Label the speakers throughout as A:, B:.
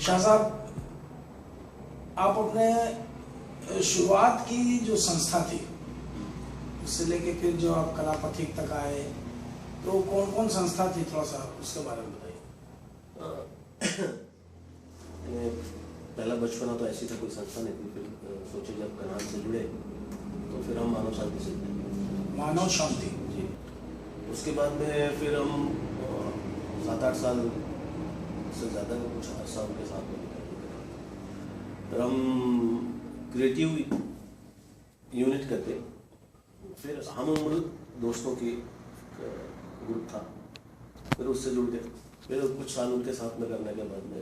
A: शाह साहब, आप अपने शुरुआत की जो संस्था थी उससे लेके फिर जो आप कला पथिक तक आए, तो कौन कौन संस्था थी, थोड़ा सा उसके बारे में बताइए।
B: पहला बचपना तो ऐसी था, कोई संस्था नहीं थी। फिर सोचे जब कनान से जुड़े तो फिर हम मानव शांति से जुड़े।
A: मानव शांति
B: जी। उसके बाद में फिर हम 7-8 साल से ज़्यादा कुछ अर्सा उनके साथ में निकल। फिर हम क्रिएटिव यूनिट करके फिर हम उम्र दोस्तों की ग्रुप था, फिर उससे जुड़ गए। फिर कुछ साल उनके साथ में करने के बाद में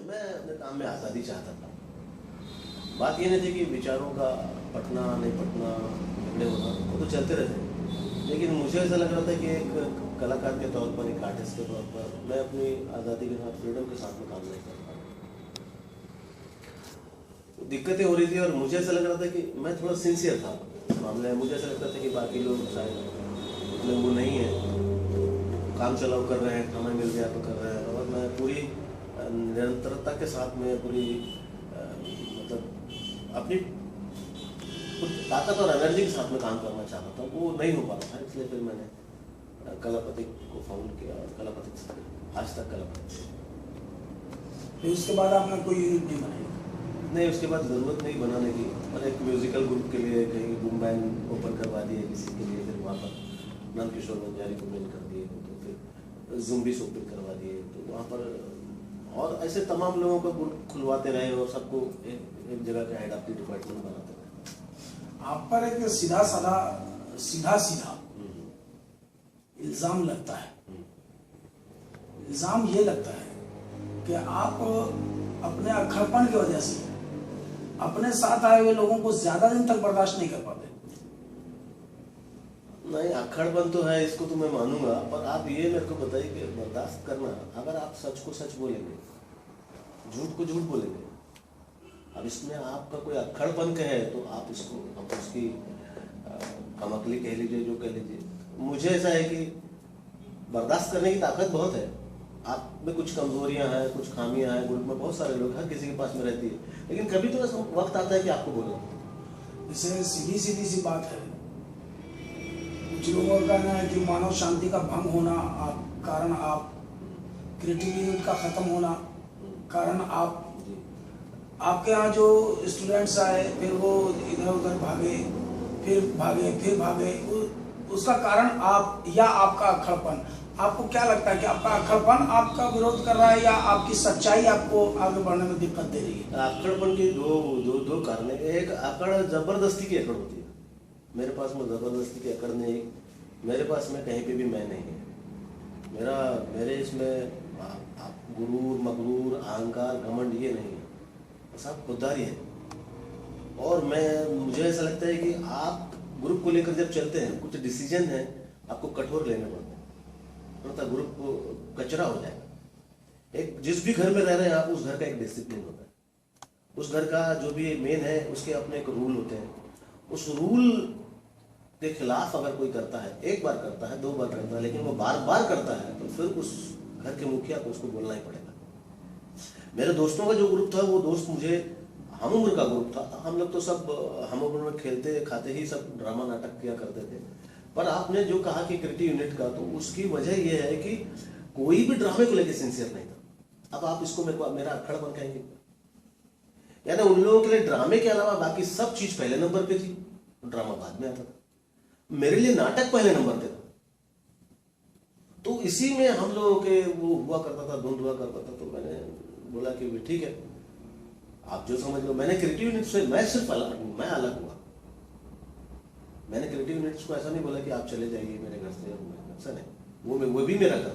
B: मैं अपने काम में आज़ादी चाहता था। बात ये नहीं थी कि विचारों का पटना नहीं पटना, झगड़े होना, वो तो चलते रहते हैं, लेकिन मुझे ऐसा लग रहा था कि एक कलाकार के तौर पर, एक आर्टिस्ट के तौर पर मैं अपनी आज़ादी के साथ, फ्रीडम के साथ में काम नहीं कर पा रहा। दिक्कतें हो रही थी और मुझे ऐसा लग रहा था कि मैं थोड़ा सिंसियर था इस मामले में। मुझे ऐसा लगता था कि बाकी लोग शायद इतने वो नहीं है, काम चलाओ कर रहे हैं, समय मिल गया तो कर रहे हैं, और मैं पूरी निरंतरता के साथ में पूरी मतलब अपनी ताकत और एनर्जी के साथ में काम करना चाहता था। वो नहीं हो पा रहा था, इसलिए फिर मैंने कला पथिक को फाउंड किया और कला पथिक से आज तक कला पथिक।
A: फिर उसके बाद आपने कोई यूनिट नहीं बनाई?
B: नहीं, उसके बाद ज़रूरत नहीं बनाने की, और एक म्यूजिकल ग्रुप के लिए कहीं बूम बैंड ओपन करवा दिए किसी के लिए, फिर वहाँ पर नंद किशोर बंजारी को मेल कर दिए, तो फिर जुम्बी ओपन करवा दिए, तो वहाँ पर और ऐसे तमाम लोगों को ग्रुप खुलवाते रहे और सबको एक जगह का हेड ऑफ द डिपार्टमेंट बनाते रहे।
A: आप पर एक सीधा इल्जाम लगता है। इल्जाम ये लगता है कि आप अपने अक्खड़पन की वजह से अपने साथ आए हुए लोगों को ज्यादा दिन तक बर्दाश्त नहीं कर पाते।
B: नहीं, अक्खड़पन तो है, इसको तो मैं मानूंगा, पर आप ये मेरे को बताइए कि बर्दाश्त करना, अगर आप सच को सच बोलेंगे, झूठ को झूठ बोलेंगे, अब इसमें आपका कोई अक्खड़पन का है तो आप इसको, आप उसकी कमकली कह लीजिए, जो कह लीजिए। मुझे ऐसा है कि बर्दाश्त करने की ताकत बहुत है। आप में कुछ कमजोरियां हैं, कुछ खामियां हैं, ग्रुप में बहुत सारे लोग, हर किसी के पास में रहती है, लेकिन कभी तो ऐसा वक्त आता है कि आपको बोलना।
A: इसे सीधी सी बात है, कुछ लोगों का कहना है कि मानव शांति का भंग होना कारण आप, क्रिएटिव यूनिट का खत्म होना कारण आप, आपके यहाँ जो स्टूडेंट्स आए फिर वो इधर उधर भागे, फिर भागे, उसका कारण आप या आपका अक्खड़पन। आपको क्या लगता है कि आपका अक्खड़पन आपका विरोध कर रहा है या आपकी सच्चाई आपको आगे बढ़ने में दिक्कत दे रही है?
B: अक्खड़पन के दो कारण है। एक अकड़ जबरदस्ती की अकड़ होती है, मेरे पास में जबरदस्ती की अकड़ नहीं, मेरे पास में कहीं पे भी मैं नहीं है। मेरे इसमें गुरूर, मगरूर, अहंकार, घमंड ये नहीं है, सब खुददारी है। और मुझे ऐसा लगता है कि आप ग्रुप को लेकर जब चलते हैं, कुछ डिसीजन है आपको कठोर लेने पड़ते हैं, तो ग्रुप कचरा हो जाएगा। एक जिस भी घर में रह रहे हैं आप, उस घर का एक डिसिप्लिन होता है, उस घर का जो भी मेन है उसके अपने एक रूल होते हैं। उस रूल के खिलाफ अगर कोई करता है, एक बार करता है, 2 बार करता है, लेकिन वो बार बार करता है, तो फिर उस घर के मुखिया को उसको बोलना ही पड़ेगा। मेरे दोस्तों का जो ग्रुप था, वो दोस्त मुझे हम उम्र का ग्रुप था, हम लोग तो सब हम उम्र में खेलते खाते ही सब ड्रामा नाटक किया करते थे। पर आपने जो कहा कि क्रिएटिव यूनिट का, तो उसकी वजह यह है कि कोई भी ड्रामे को लेकर सिंसियर नहीं था। अब आप इसको मेरा अक्खड़पन कहेंगे, यानी उन लोगों के लिए ड्रामे के अलावा बाकी सब चीज पहले नंबर पे थी, ड्रामा बाद में आता था। मेरे लिए नाटक पहले नंबर पे था, तो इसी में हम लोगों के वो हुआ करता था, धुंध हुआ करता था। तो मैंने बोला कि ठीक है, आप जो समझ लो। मैंने क्रिएटिव यूनिट से मैं अलग हुआ। मैंने क्रिएटिव यूनिट्स को ऐसा नहीं बोला कि आप चले जाइए मेरे घर से, ऐसा नहीं, वो भी मेरा घर था,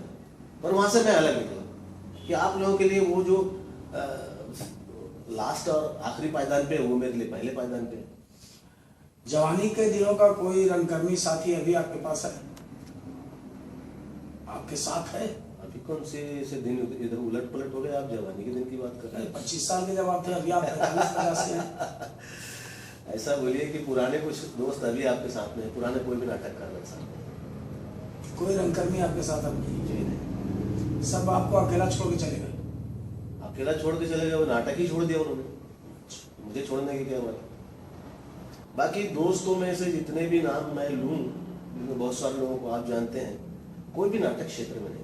B: पर वहां से मैं अलग निकला कि आप लोगों के लिए वो जो लास्ट और आखिरी पायदान पे, वो मेरे लिए पहले पायदान पे।
A: जवानी के दिनों का कोई रंगकर्मी साथी अभी आपके पास है, आपके साथ है?
B: अभी कौन से दिन इधर उलट पलट हो गए, आप जवानी के दिन की बात कर रहे हैं?
A: 25 साल के जब आप थे, अभी आप 40-50 के हैं।
B: ऐसा बोलिए कि पुराने कुछ दोस्त अभी आपके साथ में, पुराने कोई भी नाटक कर रहे हैं,
A: कोई रंगकर्मी आपके साथ अब नहीं?
B: जी नहीं।
A: सब आपको अकेला छोड़ के चले गए?
B: अकेला छोड़ के चले गए, वो नाटक ही छोड़ दिया उन्होंने, मुझे छोड़ने की क्या बात। बाकी दोस्तों में से जितने भी नाम मैं लूँ, बहुत सारे लोगों को आप जानते हैं, कोई भी नाटक क्षेत्र में नहीं।